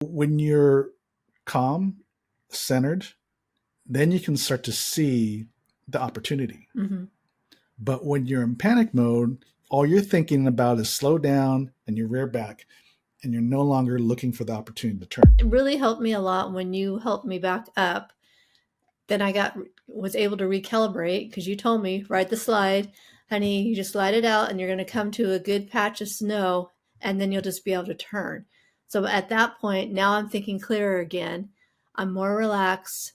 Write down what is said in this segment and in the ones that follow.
When you're calm, centered, then you can start to see the opportunity. Mm-hmm. But when you're in panic mode, all you're thinking about is slow down and you rear back, and you're no longer looking for the opportunity to turn. It really helped me a lot when you helped me back up. Then I was able to recalibrate because you told me, ride the slide. Honey, you just slide it out and you're going to come to a good patch of snow and then you'll just be able to turn. So at that point, now I'm thinking clearer again. I'm more relaxed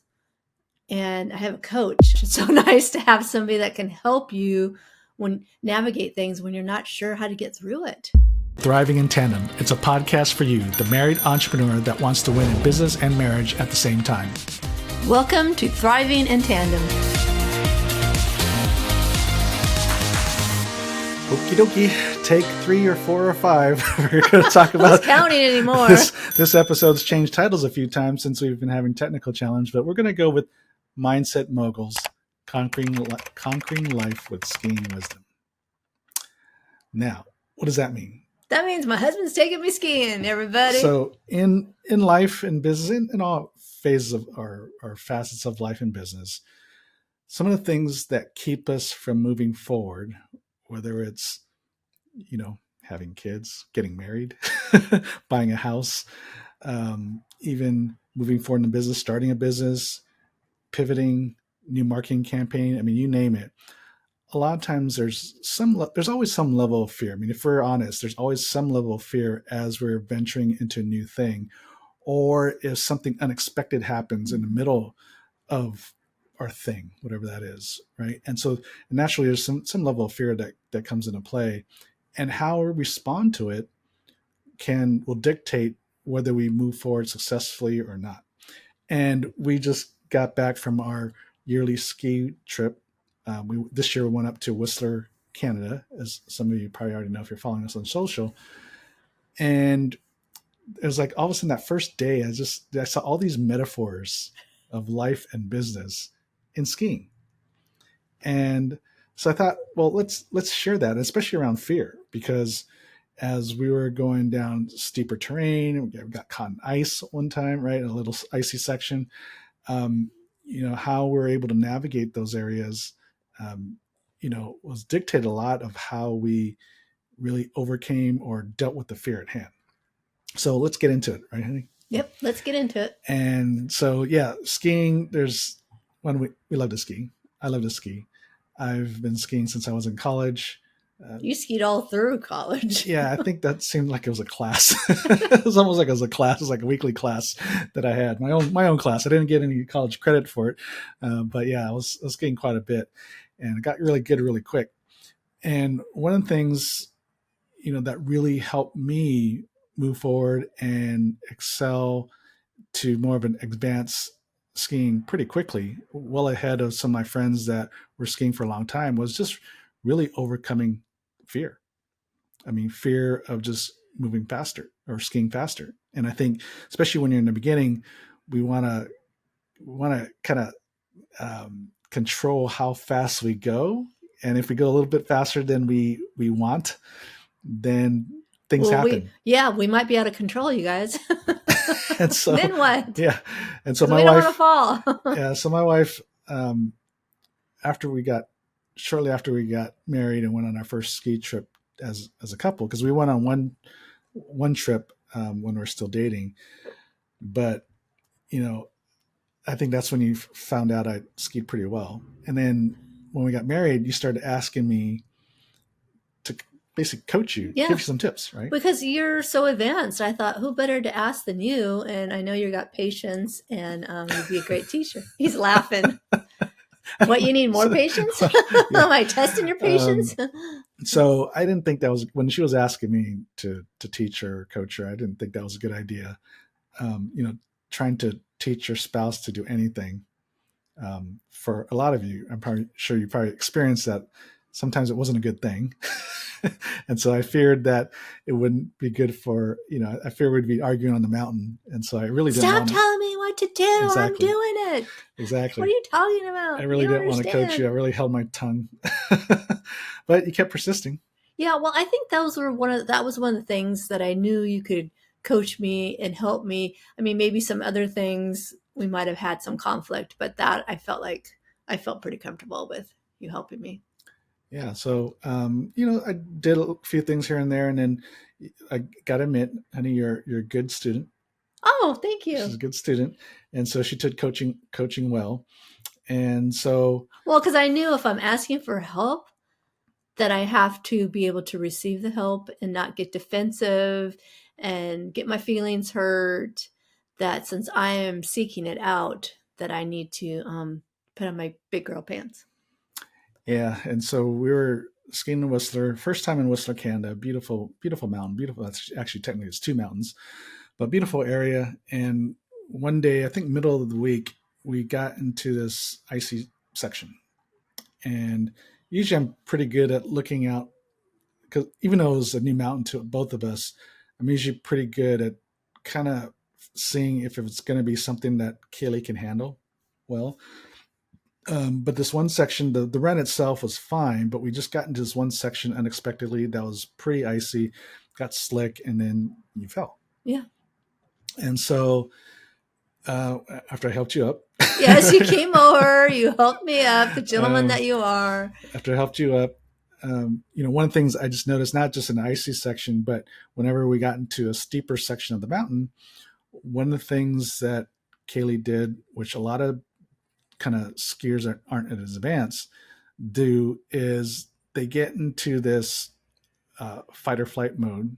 and I have a coach. It's so nice to have somebody that can help you when navigate things when you're not sure how to get through it. Thriving in Tandem. It's a podcast for you, the married entrepreneur that wants to win in business and marriage at the same time. Welcome to Thriving in Tandem. Okie dokie, take 3 or 4 or 5. We're going to talk about Who's counting anymore. This episode's changed titles a few times since we've been having technical challenge, but we're going to go with Mindset Moguls, Conquering Life with Skiing Wisdom. Now, what does that mean? That means my husband's taking me skiing, everybody. So in life and business, in all phases of our facets of life and business, some of the things that keep us from moving forward, whether it's, having kids, getting married, buying a house, even moving forward in the business, starting a business, pivoting, new marketing campaign. I mean, you name it. A lot of times there's always some level of fear. I mean, if we're honest, there's always some level of fear as we're venturing into a new thing, or if something unexpected happens in the middle of our thing, whatever that is, right? And so naturally there's some level of fear that comes into play, and how we respond to it will dictate whether we move forward successfully or not. And we just got back from our yearly ski trip. This year we went up to Whistler, Canada, as some of you probably already know if you're following us on social. And it was like all of a sudden that first day, I saw all these metaphors of life and business in skiing. And so I thought, well, let's share that, especially around fear, because as we were going down steeper terrain, we got caught in ice one time, right? In a little icy section. How we're able to navigate those areas, was dictated a lot of how we really overcame or dealt with the fear at hand. So let's get into it, right, honey? Yep, let's get into it. And so, yeah, skiing, there's when we love to ski. I love to ski. I've been skiing since I was in college. You skied all through college. Yeah, I think that seemed like it was a class. It was almost like it was a class. It was like a weekly class that I had, my own class. I didn't get any college credit for it, but yeah, I was skiing quite a bit, and it got really good really quick. And one of the things, that really helped me move forward and excel to more of an advanced skiing pretty quickly, well ahead of some of my friends that were skiing for a long time, was just really overcoming fear. I mean, fear of just moving faster or skiing faster. And I think, especially when you're in the beginning, we want to kind of control how fast we go. And if we go a little bit faster than we want, then things happen. We might be out of control, you guys. And so then what? Yeah. And so we don't want to fall. Yeah. So my wife, shortly after we got married and went on our first ski trip as a couple, because we went on one trip when we were still dating, but I think that's when you found out I skied pretty well. And then when we got married, you started asking me to basically coach you, give you some tips, right? Because you're so advanced. I thought, who better to ask than you? And I know you got patience, and you'd be a great teacher. He's laughing. What, you need more patience? Am I testing your patience? So I didn't think that was, when she was asking me to teach her or coach her, I didn't think that was a good idea. Trying to teach your spouse to do anything, for a lot of you, I'm probably sure you probably experienced that. Sometimes it wasn't a good thing. And so I feared that it wouldn't be good for, I fear we'd be arguing on the mountain. And so I really didn't Stop telling me what to do. Exactly. I'm doing it. Exactly. What are you talking about? I really didn't want to coach you. I really held my tongue, but you kept persisting. Yeah. Well, I think that was one of the things that I knew you could coach me and help me. I mean, maybe some other things we might have had some conflict, but that I felt pretty comfortable with you helping me. Yeah. So, I did a few things here and there, and then I got to admit, honey, you're a good student. Oh, thank She's you. a good student, and so she took coaching well. And so, Well, because I knew if I'm asking for help, that I have to be able to receive the help and not get defensive and get my feelings hurt. That since I am seeking it out, that I need to put on my big girl pants. yeah, and so we were skiing in Whistler, first time in Whistler, Canada. Beautiful, beautiful mountain. Beautiful. That's actually technically it's two mountains, but beautiful area. And one day, I think middle of the week, we got into this icy section, and usually I'm pretty good at looking out because even though it was a new mountain to both of us, I'm usually pretty good at kind of seeing if it's going to be something that Kaylee can handle well. But this one section, the run itself was fine, but we just got into this one section unexpectedly that was pretty icy, got slick, and then you fell. Yeah. And so uh, after I helped you up, Yes, you came over. You helped me up, the gentleman um, that you are. after I helped you up, one of the things I just noticed, not just in the icy section, but whenever we got into a steeper section of the mountain, one of the things that Kaylee did, which a lot of kind of skiers aren't as advanced, do is they get into this fight or flight mode,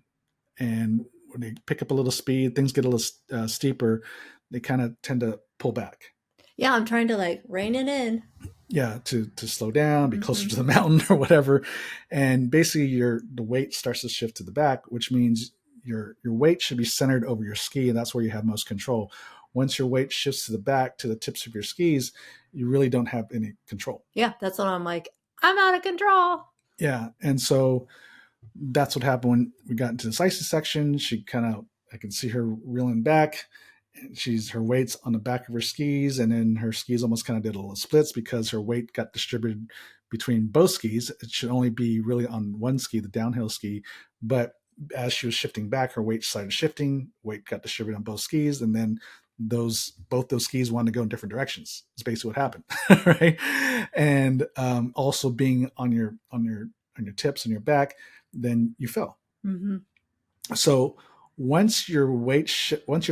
and when they pick up a little speed, things get a little steeper, they kind of tend to pull back. Yeah, I'm trying to like rein it in. Yeah, to slow down, be closer Mm-hmm. to the mountain or whatever, and basically the weight starts to shift to the back, which means your weight should be centered over your ski, and that's where you have most control. Once your weight shifts to the back to the tips of your skis, you really don't have any control. Yeah, that's what I'm like. I'm out of control. Yeah, and so that's what happened when we got into this icy section. She kind of, I can see her reeling back. And her weight's on the back of her skis, and then her skis almost kind of did a little splits because her weight got distributed between both skis. It should only be really on one ski, the downhill ski, but as she was shifting back, her weight started shifting. Weight got distributed on both skis, and then both those skis wanted to go in different directions. It's basically what happened, right? And also being on your tips and your back, then you fell. Mm-hmm. So once your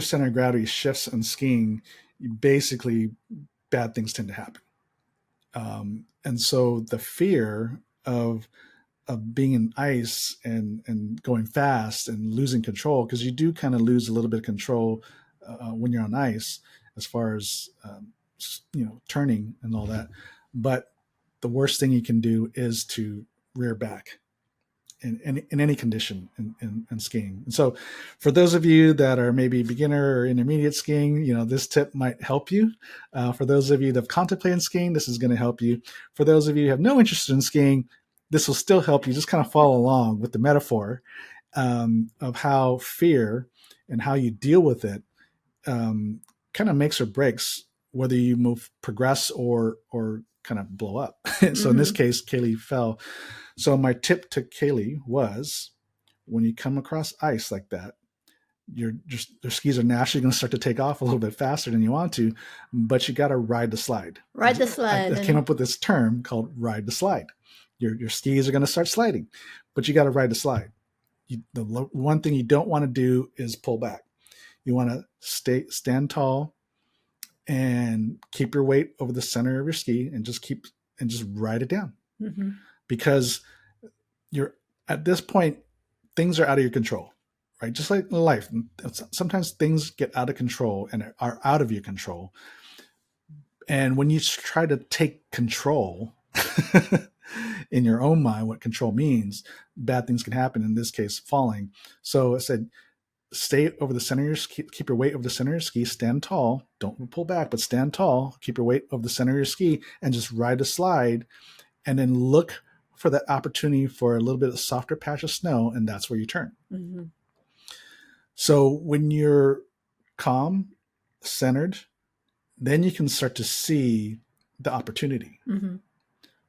center of gravity shifts in skiing, basically bad things tend to happen. And so the fear of being in ice and going fast and losing control, because you do kind of lose a little bit of control when you're on ice as far as turning and all that. But the worst thing you can do is to rear back in any condition in skiing. And so for those of you that are maybe beginner or intermediate skiing, this tip might help you. For those of you that have contemplated skiing, this is going to help you. For those of you who have no interest in skiing, this will still help you. Just kind of follow along with the metaphor of how fear and how you deal with it kind of makes or breaks whether you progress or kind of blow up. So in this Mm-hmm. case, Kaylee fell. So my tip to Kaylee was, when you come across ice like that, your skis are naturally going to start to take off a little bit faster than you want to, but you got to ride the slide. Ride the I sled. came up with this term called ride the slide. Your skis are going to start sliding, but you got to ride the slide. The one thing you don't want to do is pull back. You want to stand tall and keep your weight over the center of your ski and just ride it down, Mm-hmm. because you're at this point, things are out of your control, right? Just like in life, sometimes things get out of control and are out of your control. And when you try to take control in your own mind, what control means, bad things can happen. In this case, falling. So I said, stay over the center of your ski, keep your weight over the center of your ski, stand tall, don't pull back, but stand tall, keep your weight over the center of your ski, and just ride a slide, and then look for that opportunity for a little bit of softer patch of snow, and that's where you turn. Mm-hmm. So when you're calm, centered, then you can start to see the opportunity. Mm-hmm.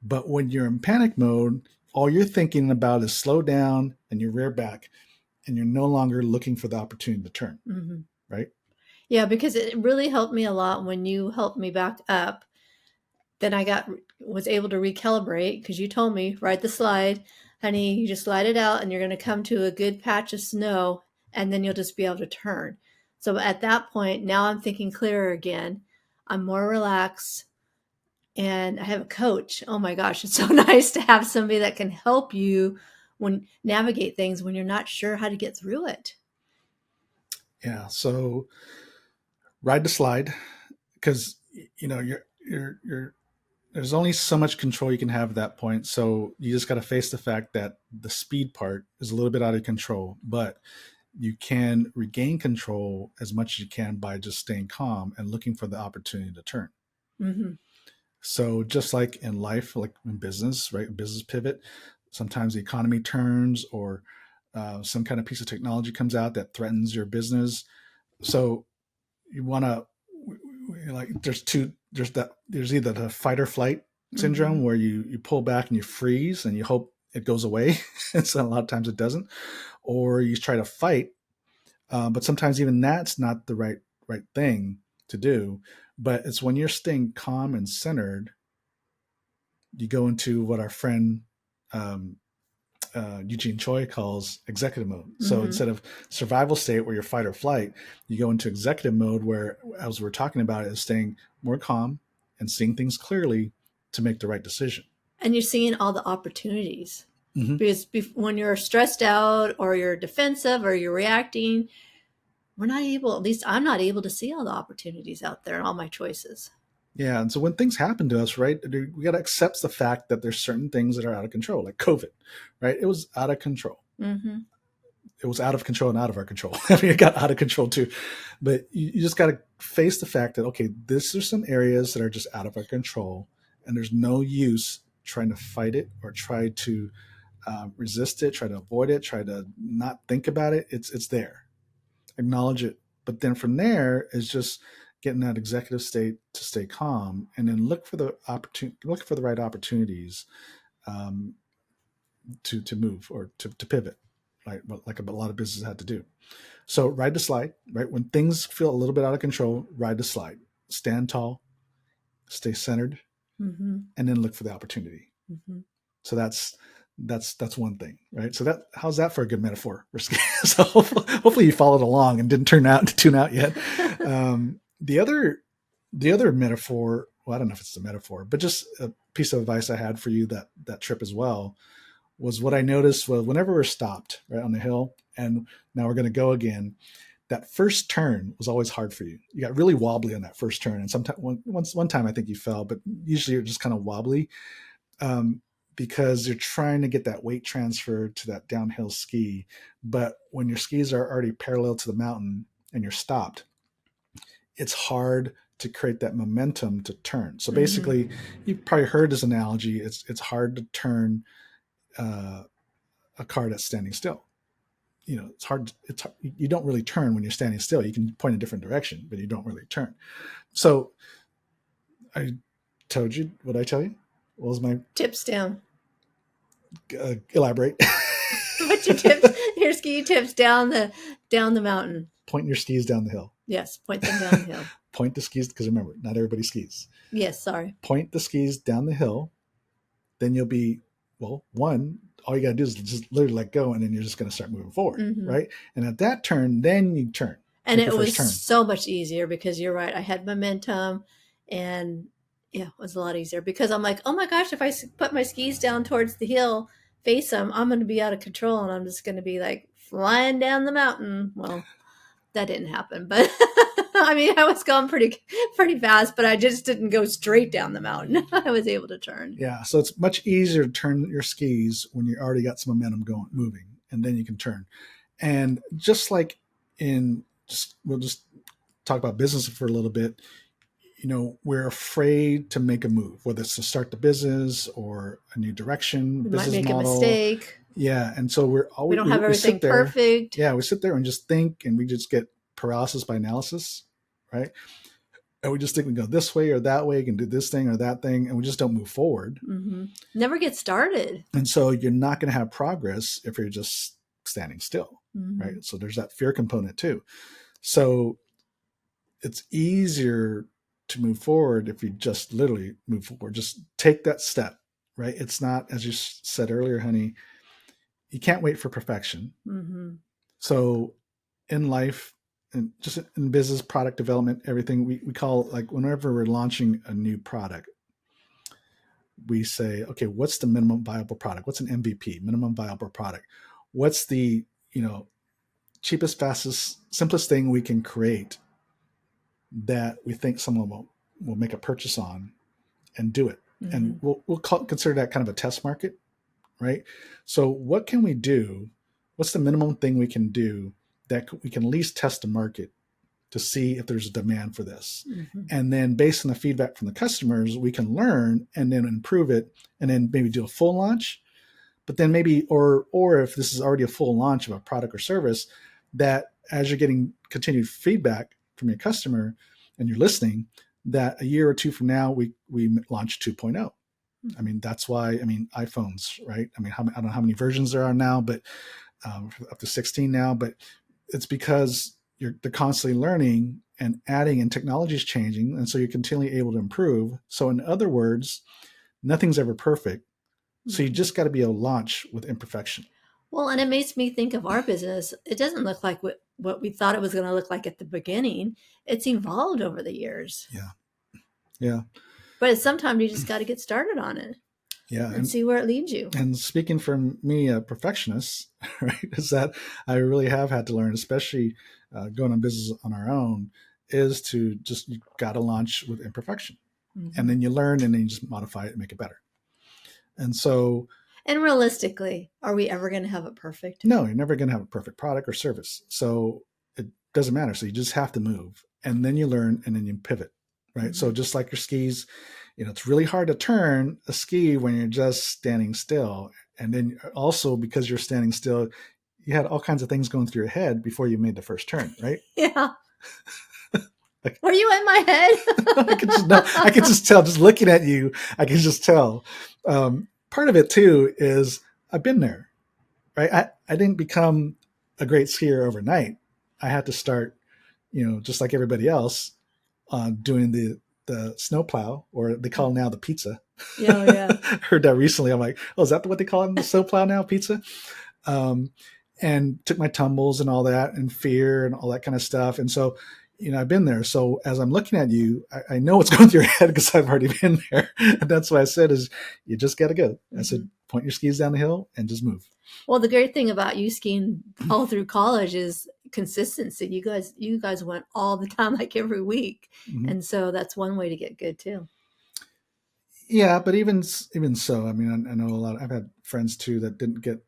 But when you're in panic mode, all you're thinking about is slow down and you rear back, and you're no longer looking for the opportunity to turn, Hmm. right? Yeah, because it really helped me a lot when you helped me back up. Then I was able to recalibrate because you told me ride the slide, honey. You just slide it out, and you're going to come to a good patch of snow, and then you'll just be able to turn. So at that point, now I'm thinking clearer again. I'm more relaxed, and I have a coach. Oh my gosh, it's so nice to have somebody that can help you when navigate things when you're not sure how to get through it. Yeah. So ride the slide because you're there's only so much control you can have at that point. So you just got to face the fact that the speed part is a little bit out of control, but you can regain control as much as you can by just staying calm and looking for the opportunity to turn. Hmm. So just like in life, like in business, right? Business pivot. Sometimes the economy turns, or some kind of piece of technology comes out that threatens your business. So you want to, like, there's either the fight or flight syndrome Hmm. where you pull back and you freeze and you hope it goes away. And so a lot of times it doesn't, or you try to fight, but sometimes even that's not the right thing to do. But it's when you're staying calm and centered, you go into what our friend um, Eugene Choi calls executive mode. So Hmm. instead of survival state where you're fight or flight, you go into executive mode where, as we're talking about, is staying more calm and seeing things clearly to make the right decision. And you're seeing all the opportunities. Mm-hmm. Because when you're stressed out or you're defensive or you're reacting, we're not able, at least I'm not able to see all the opportunities out there and all my choices. Yeah, and so when things happen to us, right, we got to accept the fact that there's certain things that are out of control, like COVID, right? It was out of control. Hmm. It was out of control and out of our control. I mean, it got out of control too. But you just got to face the fact that, okay, this are some areas that are just out of our control, and there's no use trying to fight it or try to resist it, try to avoid it, try to not think about it. It's there. Acknowledge it. But then from there is just getting that executive state to stay calm, and then look for the right opportunities um, to move or to pivot, right? Like a lot of businesses had to do. So ride the slide, right? When things feel a little bit out of control, ride the slide. Stand tall, stay centered, Hmm. and then look for the opportunity. Hmm. So that's one thing, right? So how's that for a good metaphor? So hopefully you followed along and didn't tune out yet. Um, the other metaphor, well, I don't know if it's a metaphor, but just a piece of advice I had for you that trip as well was what I noticed was whenever we're stopped right on the hill and now we're going to go again, that first turn was always hard for you. You got really wobbly on that first turn, and sometimes one time I think you fell, but usually you're just kind of wobbly um, because you're trying to get that weight transfer to that downhill ski. But when your skis are already parallel to the mountain and you're stopped, it's hard to create that momentum to turn. So Hmm. basically, you've probably heard this analogy. It's hard to turn uh, a car that's standing still. It's hard. You don't really turn when you're standing still. You can point a different direction, but you don't really turn. So I told you what I tell you. What was my Tips down. elaborate? Put your tips, your ski tips down the mountain. Point your skis down the hill. Yes, point them down the hill. Point the skis because remember, not everybody skis. Yes, sorry. Point the skis down the hill. Then you'll be one. All you got to do is just literally let go, and then you're just going to start moving forward, Hmm. right? And at that turn, then you turn. And Take your it first was turn. so much easier because you're right. I had momentum, and yeah, it was a lot easier because I'm like, oh my gosh, if I put my skis down towards the hill, face them, I'm going to be out of control, and I'm just going to be like flying down the mountain. Well, that didn't happen, but I mean, I was going pretty fast, but I just didn't go straight down the mountain. I was able to turn. Yeah, so it's much easier to turn your skis when you already got some momentum going, moving, and then you can turn. And just like we'll just talk about business for a little bit. We're afraid to make a move, whether it's to start the business or a new direction, We might business make a model. mistake. Yeah, and so we're We always don't have we everything sit there. perfect. Yeah, we sit there and just think, and we just get paralysis by analysis, right? And we just think we go this way or that way, can do this thing or that thing, and we just don't move forward. Hmm. Never get started. And so you're not going to have progress if you're just standing still. Mm-hmm. right? So there's that fear component too. So it's easier to move forward if you just literally move forward, just take that step, right? It's not, as you said earlier, honey, you can't wait for perfection. Mm-hmm. So in life and just in business, product development, everything, we call, like, whenever we're launching a new product, we say, okay, what's the minimum viable product? What's an MVP, minimum viable product? What's the, you know, cheapest, fastest, simplest thing we can create that we think someone will make a purchase on and do it? Mm-hmm. And consider that kind of a test market, right? So what can we do? What's the minimum thing we can do that we can at least test the market to see if there's a demand for this? Mm-hmm. And then based on the feedback from the customers, we can learn and then improve it and then maybe do a full launch. But then maybe, or if this is already a full launch of a product or service, that as you're getting continued feedback from your customer and you're listening, that a year or two from now, we launch 2.0. I mean, that's why, I mean, iPhones, right? I mean, I don't know how many versions there are now, but up to 16 now, but it's because they're constantly learning and adding, and technology is changing. And so you're continually able to improve. So in other words, nothing's ever perfect. So you Mm-hmm. just got to be able to launch with imperfection. Well, and it makes me think of our business. It doesn't look like what we thought it was going to look like at the beginning. It's evolved over the years. Yeah. Yeah. But sometimes you just got to get started on it Yeah. and see where it leads you. And speaking from me, a perfectionist, right, is that I really have had to learn, especially going on business on our own, is to just, you got to launch with imperfection. And Mm-hmm. then you learn and then you just modify it and make it better. And so, And realistically, are we ever going to have it perfect? no, you're never going to have a perfect product or service. So it doesn't matter. So you just have to move and then you learn and then you pivot, right? Mm-hmm. So just like your skis, you know, it's really hard to turn a ski when you're just standing still. And then also, because you're standing still, you had all kinds of things going through your head before you made the first turn, right? Yeah. Like, Were you in my head? I could just tell, just looking at you, I can just tell. Part of it too is I've been there, right? I didn't become a great skier overnight. I had to start, you know, just like everybody else, doing the snowplow, or they call it now the pizza. Yeah, yeah. Heard that recently. I'm like, oh, is that what they call it, the snowplow now, pizza? Um, and took my tumbles and all that, and fear and all that kind of stuff. And so, you know, I've been there. So as I'm looking at you, I know what's going through your head because I've already been there. And that's what I said is, you just got to go. I said, point your skis down the hill and just move. Well, the great thing about you skiing all through college is consistency. You guys went all the time, like every week, Mm-hmm. and so that's one way to get good too. Yeah, but even so, I mean, I know a lot. I've had friends too that didn't get,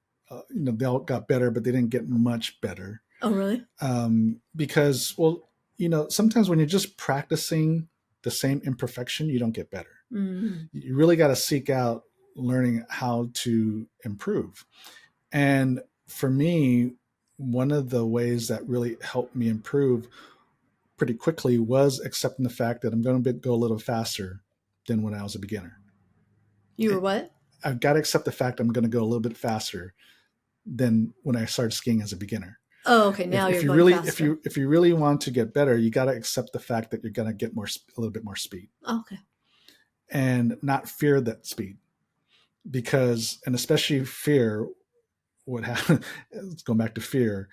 you know, they all got better, but they didn't get much better, Oh, really? because, well, you know, sometimes when you're just practicing the same imperfection, you don't get better. Mm-hmm. You really got to seek out learning how to improve. And for me, one of the ways that really helped me improve pretty quickly was accepting the fact that I'm going to go a little faster than when I was a beginner. You were what? I've got to accept the fact I'm going to go a little bit faster than when I started skiing as a beginner. Oh, okay. Now If you're you going really, faster. if you really want to get better, you got to accept the fact that you're going to get a little bit more speed, Okay. and not fear that speed, because, and especially fear, what happens, let's go back to fear,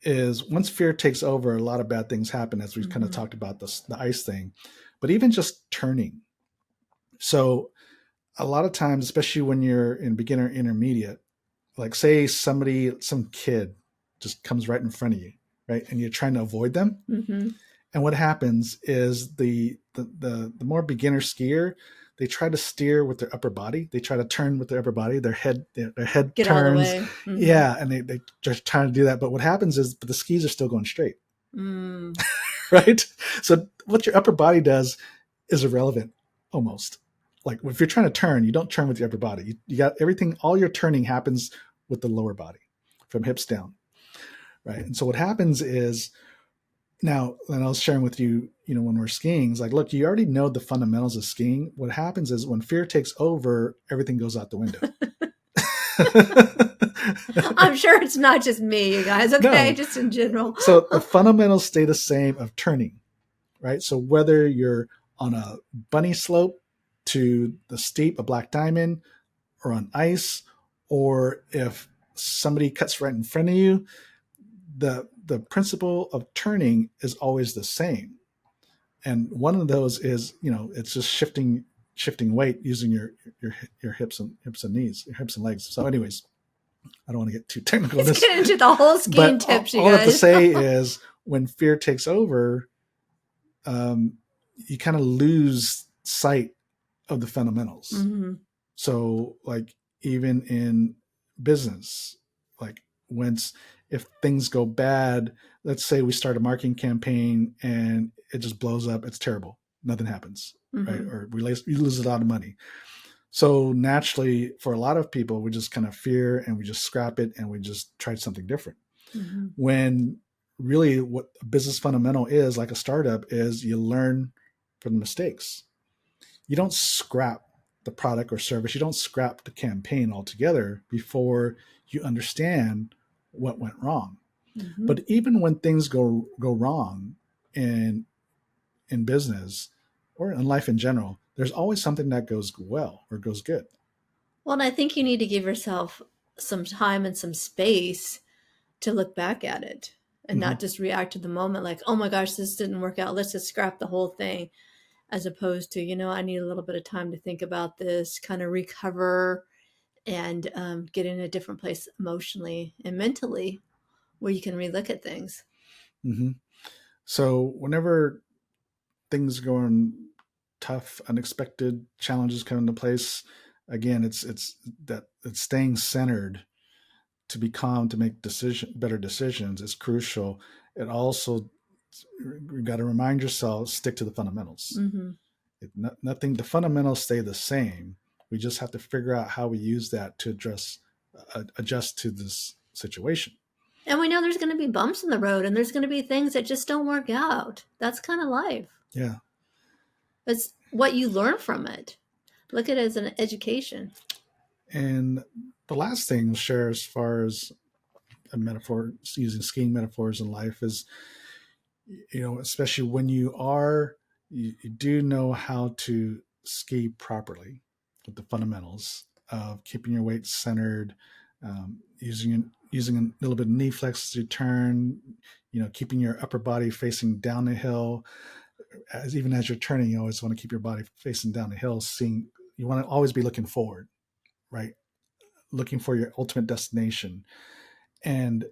is once fear takes over, a lot of bad things happen, as we've kind of Mm-hmm. talked about the ice thing, but even just turning. So a lot of times, especially when you're in beginner intermediate, like say some kid just comes right in front of you, right? And you're trying to avoid them. Mm-hmm. And what happens is the more beginner skier, they try to steer with their upper body. They try to turn with their upper body. Their head Get out of the turns. way. Mm-hmm. Yeah. And they just trying to do that. But what happens is the skis are still going straight. Mm. Right? So what your upper body does is irrelevant almost. Like if you're trying to turn, you don't turn with your upper body. You got everything, all your turning happens with the lower body from hips down. Right. And so what happens is, now, and I was sharing with you, you know, when we're skiing, it's like, look, you already know the fundamentals of skiing. What happens is when fear takes over, everything goes out the window. I'm sure it's not just me, you guys, okay? No. Just in general. So the fundamentals stay the same of turning, right? So whether you're on a bunny slope to the steep, a black diamond, or on ice, or if somebody cuts right in front of you, the principle of turning is always the same. And one of those is, it's just shifting weight using your hips and knees, your hips and legs. So, anyways, I don't want to get too technical in Let's this, get into the whole skiing but tips, you all I have to guys. say is when fear takes over, you kind of lose sight of the fundamentals. Mm-hmm. So, like, even in business, like, if things go bad, let's say we start a marketing campaign and it just blows up, it's terrible, nothing happens, right? Mm-hmm. Or we lose a lot of money. So naturally, for a lot of people, we just kind of fear and we just scrap it and we just try something different. Mm-hmm. When really what a business fundamental is, like a startup, is you learn from the mistakes. You don't scrap the product or service. You don't scrap the campaign altogether before you understand what went wrong. Mm-hmm. But even when things go wrong in business or in life in general, there's always something that goes well or goes good. Well, and I think you need to give yourself some time and some space to look back at it and Mm-hmm. not just react to the moment like, oh my gosh, this didn't work out. Let's just scrap the whole thing. As opposed to, I need a little bit of time to think about this, kind of recover and get in a different place emotionally and mentally where you can relook at things. Mm-hmm. So whenever things are going tough, unexpected challenges come into place, again, it's staying centered, to be calm, to make better decisions is crucial. It also, you got to remind yourself, stick to the fundamentals. Mm-hmm. Nothing, the fundamentals stay the same. We just have to figure out how we use that to adjust to this situation. And we know there's going to be bumps in the road and there's going to be things that just don't work out. That's kind of life. Yeah. It's what you learn from it. Look at it as an education. And the last thing I'll share, as far as a metaphor, using skiing metaphors in life, is, especially when you do know how to ski properly with the fundamentals of keeping your weight centered, using a little bit of knee flex as you turn, keeping your upper body facing down the hill. Even as you're turning, you always want to keep your body facing down the hill. You want to always be looking forward, right? Looking for your ultimate destination. And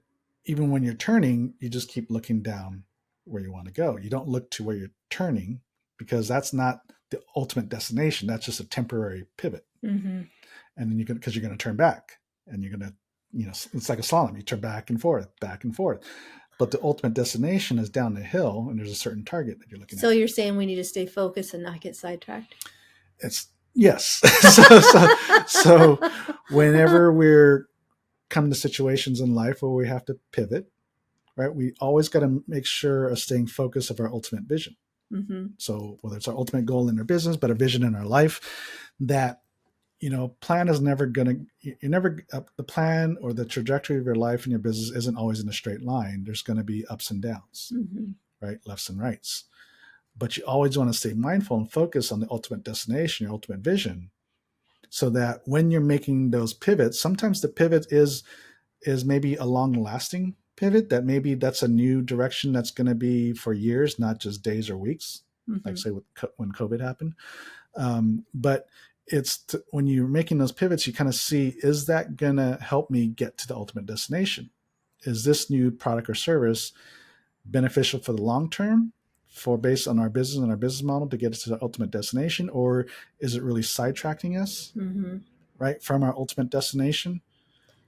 even when you're turning, you just keep looking down where you want to go. You don't look to where you're turning, because that's not the ultimate destination. That's just a temporary pivot. Mm-hmm. And then because you're going to turn back, and you're going to, it's like a slalom. You turn back and forth, back and forth. But the ultimate destination is down the hill, and there's a certain target that you're looking So at. you're saying we need to stay focused and not get sidetracked? It's yes. so whenever we're coming to situations in life where we have to pivot, right, we always got to make sure of staying focused of our ultimate vision. Mm-hmm. So whether it's our ultimate goal in our business, but a vision in our life, that, plan is never going to, the plan or the trajectory of your life and your business isn't always in a straight line. There's going to be ups and downs, Mm-hmm. right? Lefts and rights. But you always want to stay mindful and focus on the ultimate destination, your ultimate vision, so that when you're making those pivots, sometimes the pivot is maybe a long lasting pivot, that maybe that's a new direction that's going to be for years, not just days or weeks, Mm-hmm. like say when COVID happened. But when you're making those pivots, you kind of see, is that going to help me get to the ultimate destination? Is this new product or service beneficial for the long term, for based on our business and our business model to get us to the ultimate destination? Or is it really sidetracking us, Mm-hmm. right, from our ultimate destination?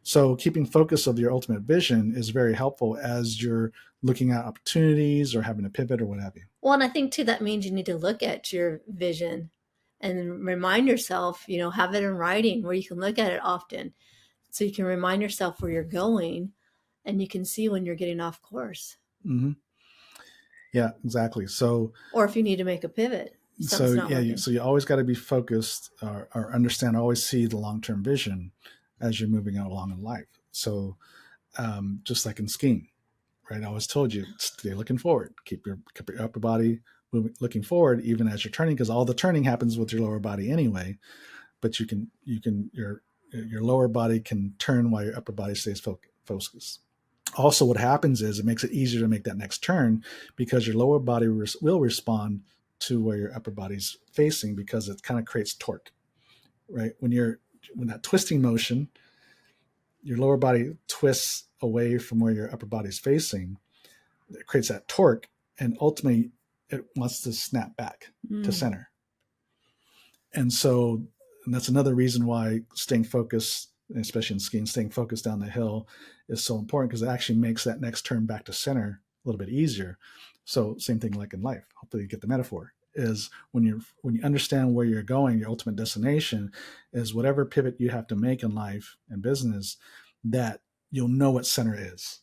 So keeping focus of your ultimate vision is very helpful as you're looking at opportunities or having a pivot or what have you. Well, and I think too that means you need to look at your vision and remind yourself, have it in writing where you can look at it often, so you can remind yourself where you're going and you can see when you're getting off course. Mm-hmm. Yeah, exactly. Or if you need to make a pivot, something's not yeah, working. so you always got to be focused, or understand, always see the long-term vision as you're moving along in life. So just like in skiing, right? I always told you, stay looking forward. Keep your upper body looking forward, even as you're turning, because all the turning happens with your lower body anyway. But your lower body can turn while your upper body stays focused. Also, what happens is it makes it easier to make that next turn because your lower body will respond to where your upper body's facing because it kind of creates torque, right? When that twisting motion, your lower body twists away from where your upper body's facing, it creates that torque, and ultimately it wants to snap back to Mm. center. And so and that's another reason why staying focused, especially in skiing, staying focused down the hill is so important because it actually makes that next turn back to center a little bit easier. So same thing like in life. Hopefully you get the metaphor. Is when you understand where you're going, your ultimate destination is whatever pivot you have to make in life and business, that you'll know what center is,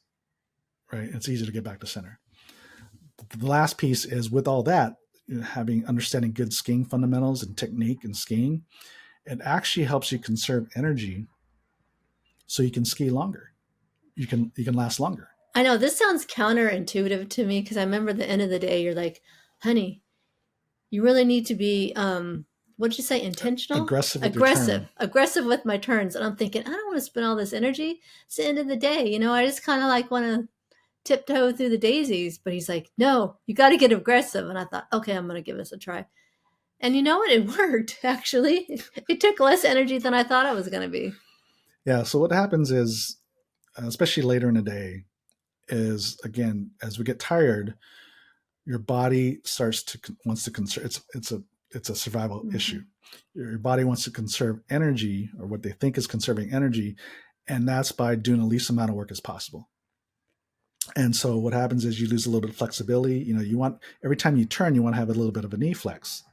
right? It's easy to get back to center. The last piece is with all that, having understanding good skiing fundamentals and technique in skiing, it actually helps you conserve energy so you can ski longer. You can last longer. I know this sounds counterintuitive to me because I remember at the end of the day, you're like, honey, you really need to be, what did you say, intentional? Aggressive with your turn. Aggressive with my turns. And I'm thinking, I don't want to spend all this energy. It's the end of the day. I just kind of like want to tiptoe through the daisies. But he's like, no, you got to get aggressive. And I thought, okay, I'm going to give this a try. And you know what? It worked, actually. It took less energy than I thought it was going to be. Yeah. So what happens is, especially later in the day, is again as we get tired, your body starts to wants to conserve. It's a survival Mm-hmm. issue. Your body wants to conserve energy, or what they think is conserving energy, and that's by doing the least amount of work as possible. And so what happens is you lose a little bit of flexibility. You want every time you turn, you want to have a little bit of a knee flex,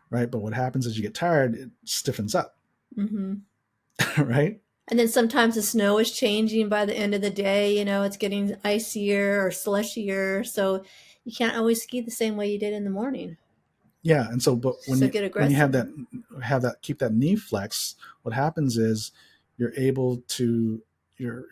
right? But what happens is you get tired, it stiffens up, Mm-hmm. right? And then sometimes the snow is changing by the end of the day. It's getting icier or slushier. So you can't always ski the same way you did in the morning. Yeah. And so, but So get when you aggressive. keep that knee flex, what happens is you're able to your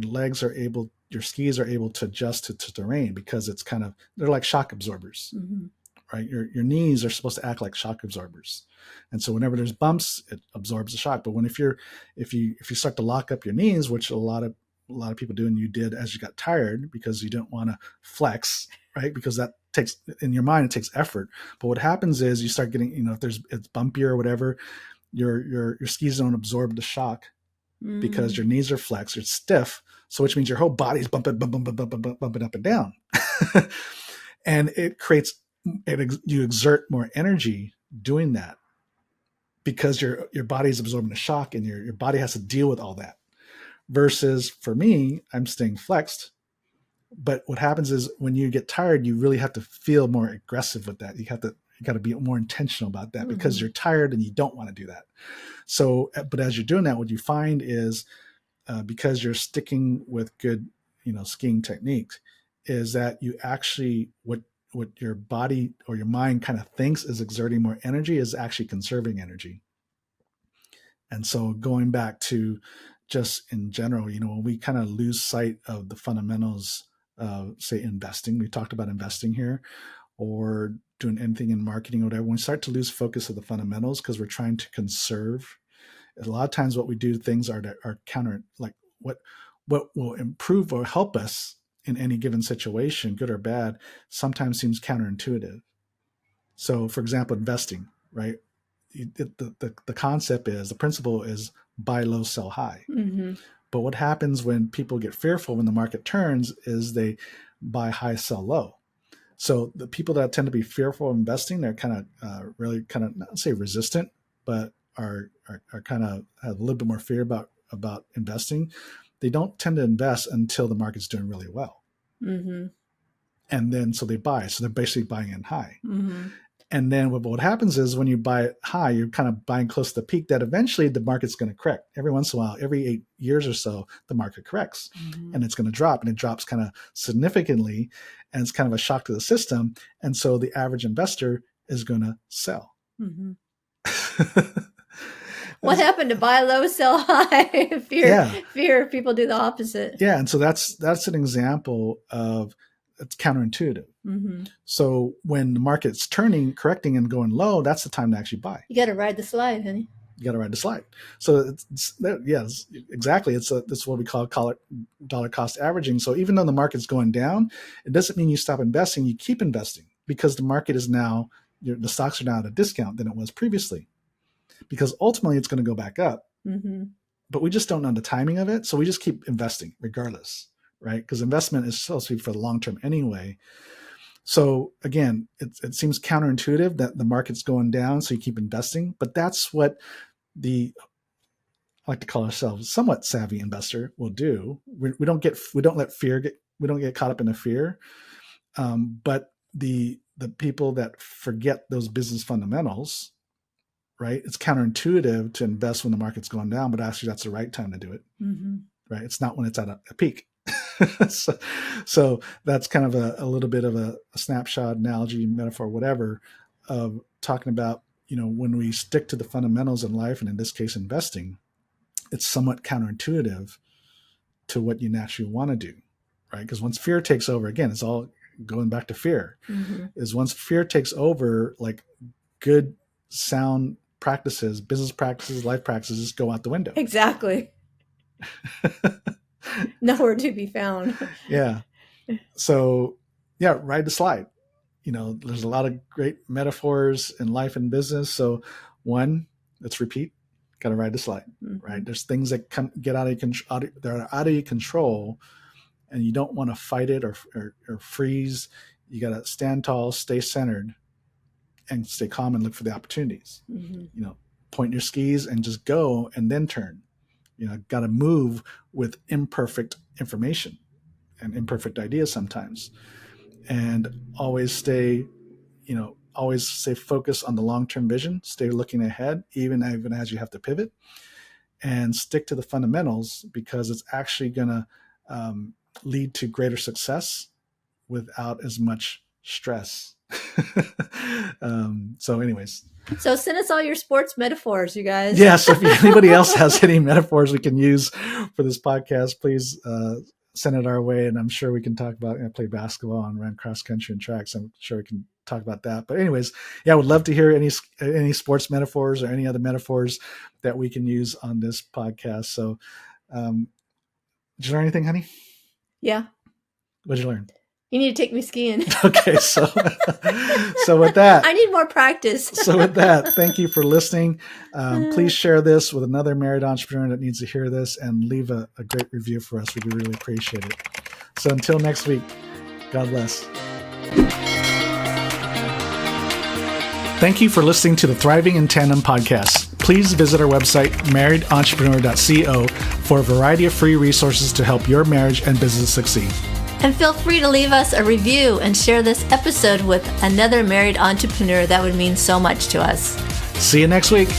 legs are able your skis are able to adjust to terrain because it's kind of they're like shock absorbers, Mm-hmm. right? Your knees are supposed to act like shock absorbers, and so whenever there's bumps, it absorbs the shock. But if you start to lock up your knees, which a lot of people do, and you did as you got tired because you didn't want to flex, right? Because that takes in your mind it takes effort. But what happens is you start getting if it's bumpier or whatever, your skis don't absorb the shock because Mm. your knees are flexed, it's stiff, so which means your whole body's bumping up and down, and you exert more energy doing that because your body's absorbing the shock and your body has to deal with all that. Versus for me, I'm staying flexed. But what happens is when you get tired, you really have to feel more aggressive with that. You got to be more intentional about that because Mm-hmm. you're tired and you don't want to do that. So, but as you're doing that, what you find is because you're sticking with good, skiing techniques, is that you actually what your body or your mind kind of thinks is exerting more energy is actually conserving energy. And so going back to just in general, when we kind of lose sight of the fundamentals of, say, investing, we talked about investing here, or doing anything in marketing or whatever, when we start to lose focus of the fundamentals because we're trying to conserve, a lot of times what we do things are counter, like what will improve or help us in any given situation, good or bad, sometimes seems counterintuitive. So, for example, investing, right? The concept is the principle is buy low, sell high. Mm-hmm. But what happens when people get fearful when the market turns is they buy high, sell low. So the people that tend to be fearful of investing, they're kind of really kind of not say resistant, but are kind of have a little bit more fear about investing. They don't tend to invest until the market's doing really well, Mm-hmm. and then so they buy. So they're basically buying in high. Mm-hmm. And then what happens is when you buy it high, you're kind of buying close to the peak that eventually the market's going to correct. Every once in a while, every 8 years or so, the market corrects Mm-hmm. and it's going to drop, and it drops kind of significantly. And it's kind of a shock to the system. And so the average investor is going to sell. Mm-hmm. What happened to buy low, sell high? Yeah. Fear people do the opposite. Yeah. And so that's an example of it's counterintuitive. Mm-hmm. So when the market's turning, correcting, and going low, that's the time to actually buy. You got to ride the slide, honey. You got to ride the slide. So yes, exactly. It's what we call it dollar cost averaging. So even though the market's going down, it doesn't mean you stop investing. You keep investing because the market is now, the stocks are now at a discount than it was previously, because ultimately it's going to go back up. Mm-hmm. But we just don't know the timing of it. So we just keep investing regardless, right? Because investment is supposed to be for the long term anyway. So again, it seems counterintuitive that the market's going down, so you keep investing. But that's what I like to call ourselves somewhat savvy investor will do. We don't get caught up in the fear. But the people that forget those business fundamentals, right? It's counterintuitive to invest when the market's going down, but actually that's the right time to do it, mm-hmm. right? It's not when it's at a peak. so that's kind of a little bit of a snapshot, analogy, metaphor, whatever, of talking about, when we stick to the fundamentals in life, and in this case, investing, it's somewhat counterintuitive to what you naturally want to do, right? Because once fear takes over, again, it's all going back to fear, mm-hmm. is once fear takes over, like good, sound practices, business practices, life practices go out the window. Exactly. Nowhere to be found. Yeah. So, yeah, ride the slide. There's a lot of great metaphors in life and business. So, one, let's repeat, got to ride the slide, mm-hmm. right? There's things that get out of your control, and you don't want to fight it or freeze. You got to stand tall, stay centered, and stay calm and look for the opportunities. Mm-hmm. Point your skis and just go, and then turn. Got to move with imperfect information and imperfect ideas sometimes, and always stay focused on the long-term vision. Stay looking ahead, even as you have to pivot, and stick to the fundamentals, because it's actually going to lead to greater success without as much stress. So anyways. So send us all your sports metaphors, you guys. Yes. If anybody else has any metaphors we can use for this podcast, please send it our way. And I'm sure we can talk about, play basketball and run cross country and tracks. I'm sure we can talk about that. But anyways, yeah, I would love to hear any sports metaphors or any other metaphors that we can use on this podcast. So did you learn anything, honey? Yeah. What did you learn? You need to take me skiing. Okay, so with that, I need more practice. So with that, thank you for listening. Please share this with another married entrepreneur that needs to hear this, and leave a great review for us. We do really appreciate it. So until next week, God bless. Thank you for listening to the Thriving in Tandem podcast. Please visit our website, marriedentrepreneur.co, for a variety of free resources to help your marriage and business succeed. And feel free to leave us a review and share this episode with another married entrepreneur. That would mean so much to us. See you next week.